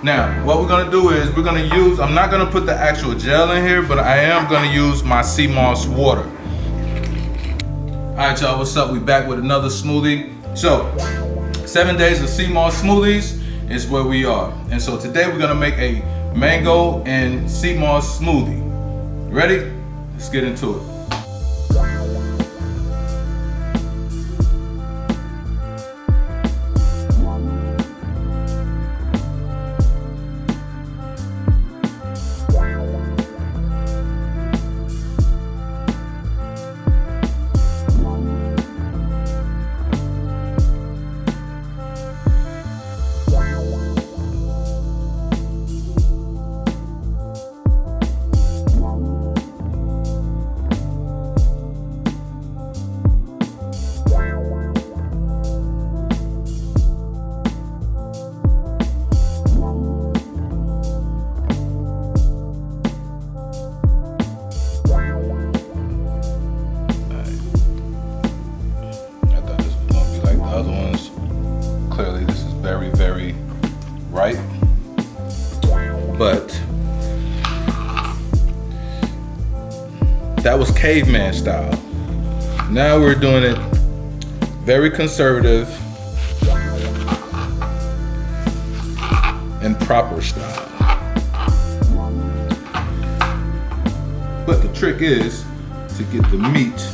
Now, what we're gonna do is we're gonna use, I'm not gonna put the actual gel in here, but I am gonna use my sea moss water. All right, y'all, what's up? We back with another smoothie. So, 7 days of sea moss smoothies is where we are. And so today we're gonna make a mango and sea moss smoothie. Ready? Let's get into it. Clearly this is very, very ripe, but that was caveman style. Now we're doing it very conservative and proper style. But the trick is to get the meat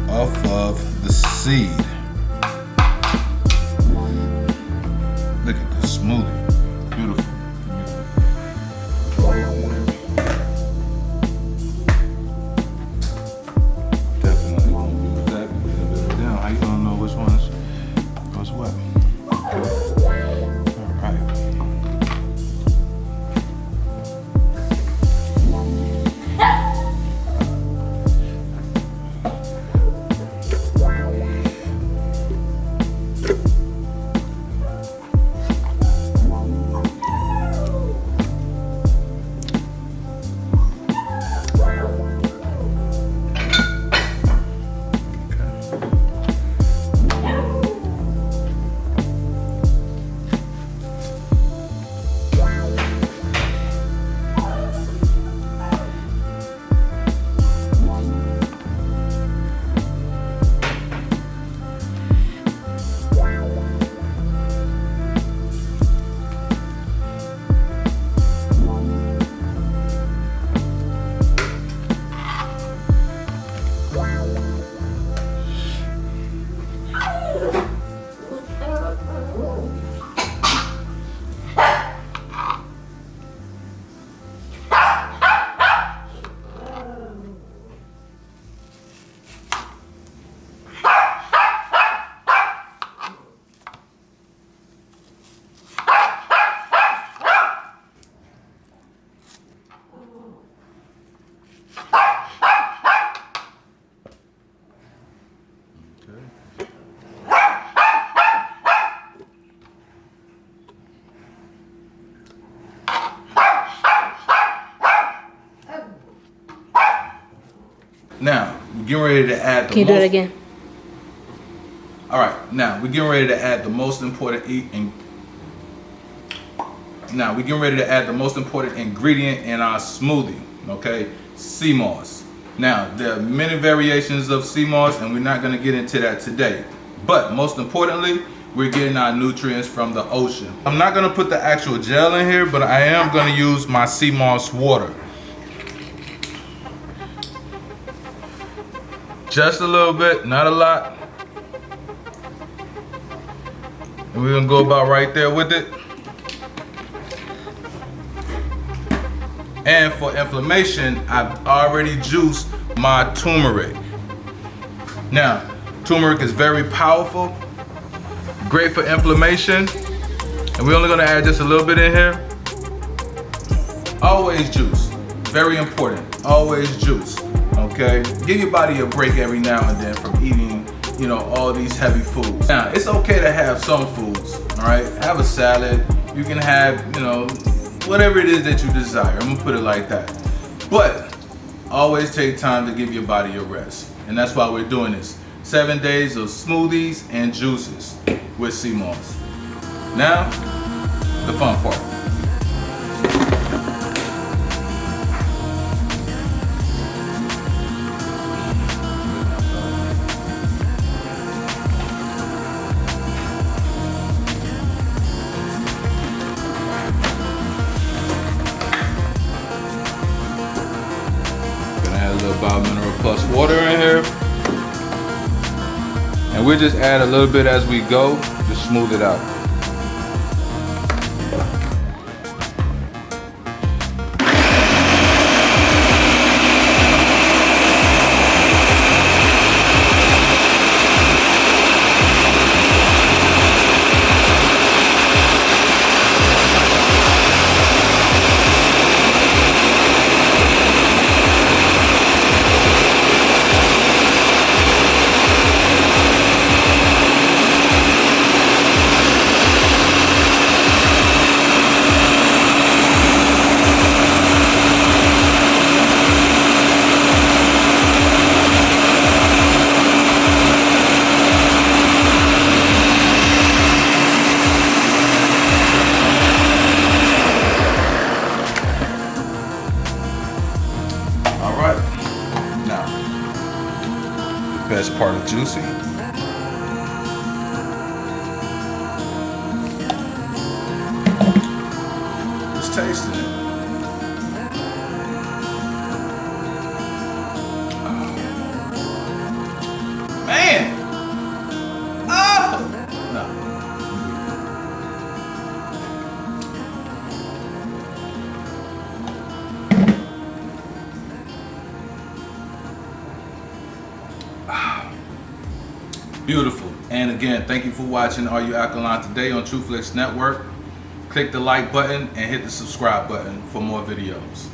off of the seed. Look at this smoothie. Beautiful. Definitely won't use that. Put it down. How you gonna know which ones goes what? Now, we're getting ready to add the Can you do it again? All right, now we're getting ready to add the most important ingredient in our smoothie, okay? Sea moss. Now, there are many variations of sea moss, and we're not gonna get into that today. But most importantly, we're getting our nutrients from the ocean. I'm not gonna put the actual gel in here, but I am gonna use my sea moss water. Just a little bit, not a lot. And we're gonna go about right there with it. And for inflammation, I've already juiced my turmeric. Now, turmeric is very powerful, great for inflammation. And we're only gonna add just a little bit in here. Always juice, very important, always juice. Okay, give your body a break every now and then from eating, all these heavy foods. Now, it's okay to have some foods, all right? Have a salad. You can have, whatever it is that you desire. I'm gonna put it like that. But always take time to give your body a rest. And that's why we're doing this. 7 days of smoothies and juices with sea moss. Now, the fun part. Gonna add a little Bio-Mineral Plus water in here. And we just add a little bit as we go to smooth it out. Best part of juicy. Just tasting it. Man! Oh! No. Beautiful. And again, thank you for watching Are You Alkaline today on TrueFlix Network. Click the like button and hit the subscribe button for more videos.